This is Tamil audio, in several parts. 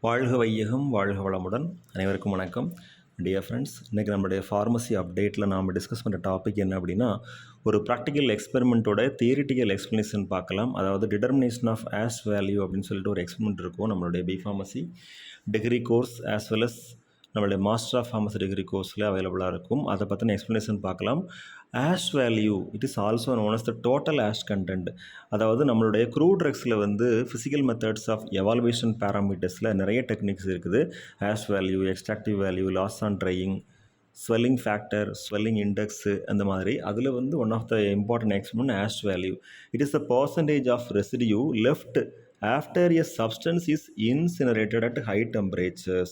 வாழ்க வையகம் வாழ்க வளமுடன். அனைவருக்கும் வணக்கம். டியர் ஃப்ரெண்ட்ஸ், இன்றைக்கி நம்மளுடைய ஃபார்மசி அப்டேட்டில் நாம் டிஸ்கஸ் பண்ணுற டாபிக் என்ன அப்படின்னா, ஒரு ப்ராக்டிக்கல் எக்ஸ்பெரிமெண்ட்டோட தியரிட்டிக்கல் எக்ஸ்ப்ளனேஷன் பார்க்கலாம். அதாவது டிட்டர்மினேஷன் ஆஃப் ஆஷ் வேல்யூ அப்படின்னு சொல்லிட்டு ஒரு எக்ஸ்பெரிமெண்ட் இருக்கும் நம்மளுடைய B pharmacy degree course as well as நம்மளுடைய மாஸ்டர் ஆஃப் ஃபார்மசி டிகிரி கோர்ஸில் அவைலபிளாக இருக்கும். அதை பற்றின எக்ஸ்ப்ளனேஷன் பார்க்கலாம். Ash value it is also known as the total ash content. அதாவது நம்மளுடைய க்ரூ ட்ரக்ஸில் வந்து ஃபிசிக்கல் மெத்தட்ஸ் ஆஃப் எவால்வேஷன் பேராமீட்டர்ஸில் நிறைய டெக்னிக்ஸ் இருக்குது. Ash value, extractive value, loss on drying, swelling factor, swelling index, அந்த மாதிரி. அதில் வந்து one of the important experiment ash value. It is the percentage of residue left after a substance is incinerated at high temperatures,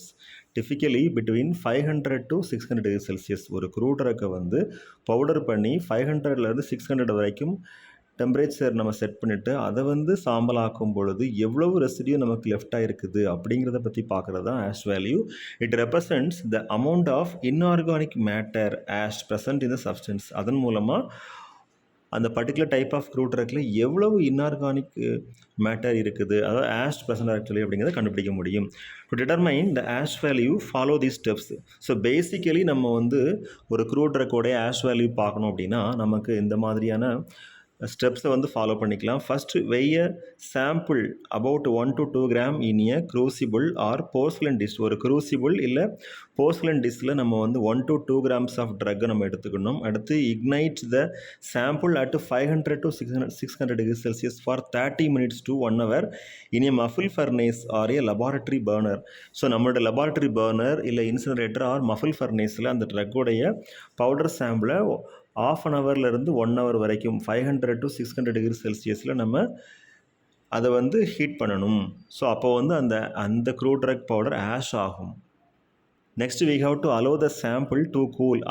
typically between 500 to 600 degrees Celsius. ஒரு க்ரூட்ரக்கை வந்து பவுடர் பண்ணி 500லேருந்து 600 வரைக்கும் டெம்பரேச்சர் நம்ம செட் பண்ணிவிட்டு அதை வந்து சாம்பலாக்கும் பொழுது எவ்வளவு ரெசிடியூ நமக்கு லெஃப்டாக இருக்குது அப்படிங்கிறத பற்றி பார்க்குறது தான் ash value. It represents the amount of inorganic matter ash present in the substance. அதன் மூலமாக அந்த பர்டிகுலர் டைப் ஆஃப் க்ரூட்ரக்கில் எவ்வளவு இன்ஆர்கானிக் மேட்டர் இருக்குது, அதாவது ஆஷ் ப்ரெசன்ட் ஆக்சுவலி அப்படிங்கிறத கண்டுபிடிக்க முடியும். To determine the ash value follow the steps. So basically நம்ம வந்து ஒரு க்ரூட்ரக்கோடைய ஆஷ் வேல்யூ பார்க்கணும் அப்படின்னா நமக்கு இந்த மாதிரியான ஸ்டெப்ஸை வந்து ஃபாலோ பண்ணிக்கலாம். First weigh sample about 1 to 2 gram in a crucible or porcelain dish. ஒரு க்ரூசிபிள் இல்லை போர்ஸ்லன் டிஷ்ஷில் நம்ம வந்து 1 to 2 கிராம்ஸ் ஆஃப் ட்ரக்கை நம்ம எடுத்துக்கணும். அடுத்து ignite the sample at 500 to 600 degree Celsius for 30 minutes to 1 hour in a muffle furnace or a laboratory burner. So நம்மளோட லெபார்டரி பர்னர் இல்லை இன்சினரேட்டர் ஆர் மஃபில் ஃபர்னேஸில் அந்த ட்ரக்கோடைய பவுடர் சாம்பிளை ½ an hourலேருந்து 1 hour வரைக்கும் 500 to 600 டிகிரி செல்சியஸில் நம்ம அதை வந்து ஹீட் பண்ணணும். ஸோ அப்போ வந்து அந்த க்ரூட்ரக் பவுடர் ஆஷ் ஆகும். Next we have to allow the sample to cool.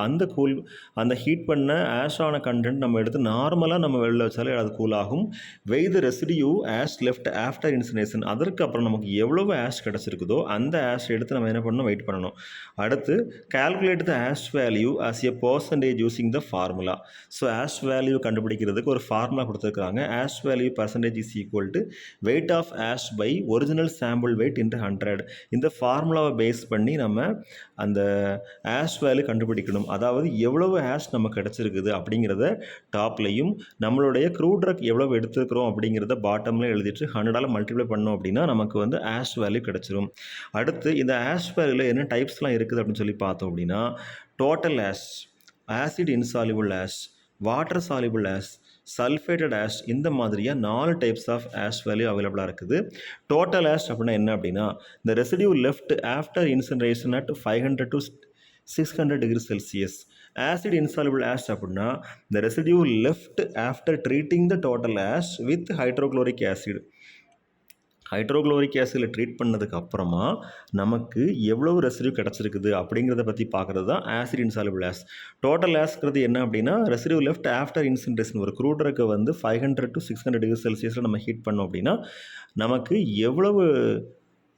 அந்த ஹீட் பண்ண ஆஷ் ஆன கண்டென்ட் நம்ம எடுத்து நார்மலாக நம்ம வெளில வச்சாலே அது கூல் ஆகும். Weigh the residue ash left after incineration. அதற்கப்புறம் நமக்கு எவ்வளவு ஆஷ் கிடச்சிருக்குதோ அந்த ஆஷ் எடுத்து நம்ம என்ன பண்ணணும், வெயிட் பண்ணணும். அடுத்து calculate the ash value as a percentage using the formula. So ash value கண்டுபிடிக்கிறதுக்கு ஒரு ஃபார்முலா கொடுத்துருக்காங்க. Ash value percentage is equal to weight of ash by original sample weight into 100. இந்த ஃபார்முலாவை பேஸ் பண்ணி நம்ம அந்த ஆஷ் வேல்யூ கண்டுபிடிக்கணும். அதாவது எவ்வளவு ஆஷ் நமக்கு கிடச்சிருக்குது அப்படிங்கிறத டாப்லையும், நம்மளுடைய க்ரூட்ரக் எவ்வளவு எடுத்துருக்கிறோம் அப்படிங்கிறத பாட்டம்லையும் எழுதிட்டு 100ஆல் மல்டிப்ளை பண்ணோம் அப்படின்னா நமக்கு வந்து ஆஷ் வேல்யூ கிடச்சிரும். அடுத்து இந்த ஆஷ் வேல்யூவில் என்ன டைப்ஸ்லாம் இருக்குது அப்படின்னு சொல்லி பார்த்தோம் அப்படின்னா, total ash, acid insoluble ash, water soluble ash, sulphated ash, இந்த மாதிரியாக 4 டைப்ஸ் ஆஃப் ஆஷ் வேல்யூ அவைலபிளாக இருக்குது. டோட்டல் ஆஷ் அப்படின்னா என்ன அப்படின்னா, இந்த residue left after incineration at 500 to 600 degree Celsius. Acid insoluble ash அப்படின்னா இந்த residue left after treating the total ash with hydrochloric acid. Hydrochloric ஆசிடில் ட்ரீட் பண்ணதுக்கு அப்புறமா நமக்கு எவ்வளவு ரெசிடியூ கிடச்சிருக்குது அப்படிங்கிறத பற்றி பார்க்குறது தான் ஆசிட் இன்சால்யூபிள் ஆஷ். டோட்டல் ஆஷ்ங்கிறது என்ன அப்படின்னா, ரெசிடியூ லெஃப்ட் ஆஃப்டர் இன்சினரேஷன். ஒரு க்ரூட்ரக்கை வந்து 500 to 600 டிகிரி செல்சியஸில் நம்ம ஹீட் பண்ணோம் அப்படின்னா நமக்கு எவ்வளவு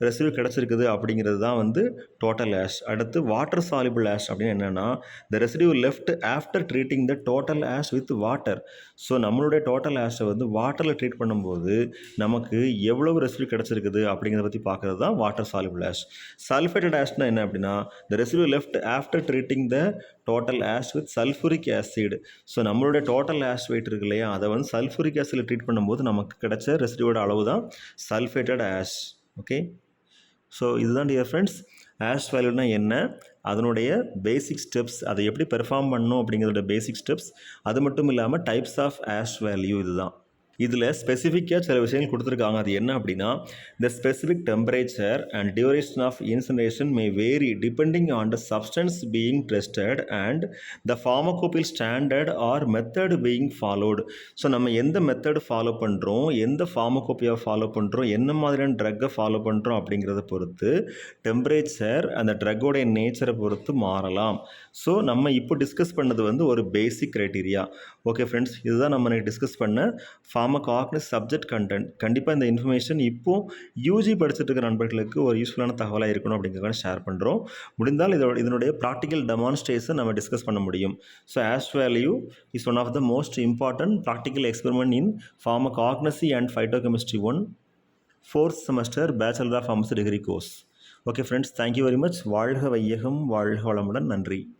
ரெசிடியூ கிடச்சிருக்குது அப்படிங்கிறது தான் வந்து டோட்டல் ஆஷ். அடுத்து வாட்டர் சால்யூபிள் ஆஷ் அப்படின்னு என்னென்னா, the residue left after treating the total ash with water. So நம்மளுடைய டோட்டல் ஆஷை வந்து வாட்டரில் ட்ரீட் பண்ணும்போது நமக்கு எவ்வளவு ரெசிடியூ கிடச்சிருக்குது அப்படிங்கிறத பற்றி பார்க்குறது தான் வாட்டர் சால்யூபிள் ஆஷ். சல்ஃபேட்டட் ஆஷ்னா என்ன அப்படின்னா, the residue left after treating the total ash with sulphuric acid. So நம்மளுடைய டோட்டல் ஆஷ் வெயிட் இருக்கு இல்லையா, அதை வந்து சல்ஃபூரிக் ஆசிடில் ட்ரீட் பண்ணும்போது நமக்கு கிடைச்ச ரெசிடியூவோட அளவு தான் சல்ஃபேட்டட் ஆஷ். ஓகே, ஸோ இதுதான் டியர் ஃப்ரெண்ட்ஸ் ஆஷ் வேல்யூனா என்ன, அதனுடைய பேசிக் ஸ்டெப்ஸ், அதை எப்படி பெர்ஃபார்ம் பண்ணணும் அப்படிங்கிறதோட பேசிக் ஸ்டெப்ஸ். அது மட்டும் இல்லாமல் டைப்ஸ் ஆஃப் ஆஷ் வேல்யூ இதுதான். இதில் ஸ்பெசிஃபிக்காக சில விஷயங்கள் கொடுத்துருக்காங்க. அது என்ன அப்படின்னா, the specific temperature and duration of incineration may vary depending on the substance being tested and the pharmacopoeial standard or method being followed. So நம்ம எந்த மெத்தட் ஃபாலோ பண்ணுறோம், எந்த ஃபார்மகோபியாவை ஃபாலோ பண்ணுறோம், என்ன மாதிரியான ட்ரக்கை ஃபாலோ பண்ணுறோம் அப்படிங்கிறத பொறுத்து டெம்பரேச்சர் அந்த ட்ரக்கோடைய நேச்சரை பொறுத்து மாறலாம். ஸோ நம்ம இப்போ டிஸ்கஸ் பண்ணது வந்து ஒரு பேசிக் க்ரைட்டீரியா. ஓகே ஃப்ரெண்ட்ஸ், இதுதான் நம்ம டிஸ்கஸ் பண்ண ஃபார்மகாக்னிஸ் சப்ஜெக்ட் கண்டென்ட். கண்டிப்பாக இந்த இன்ஃபர்மேஷன் இப்போது யூஜி படிச்சுட்டு இருக்கிற நண்பர்களுக்கு ஒரு யூஸ்ஃபுல்லான தகவலாக இருக்கணும் அப்படிங்கிறத ஷேர் பண்ணுறோம். முடிந்தால் இதனுடைய ப்ராக்டிக்கல் டெமான்ஸ்ட்ரேஷன் நம்ம டிஸ்கஸ் பண்ண முடியும். So ash value is one of the most important practical experiment in pharmacognosy and phytochemistry 1 4th semester bachelor of pharmacy degree course. Okay friends, thank you very much. வாழ்க வையகம், வாழ்க வளமுடன். நன்றி.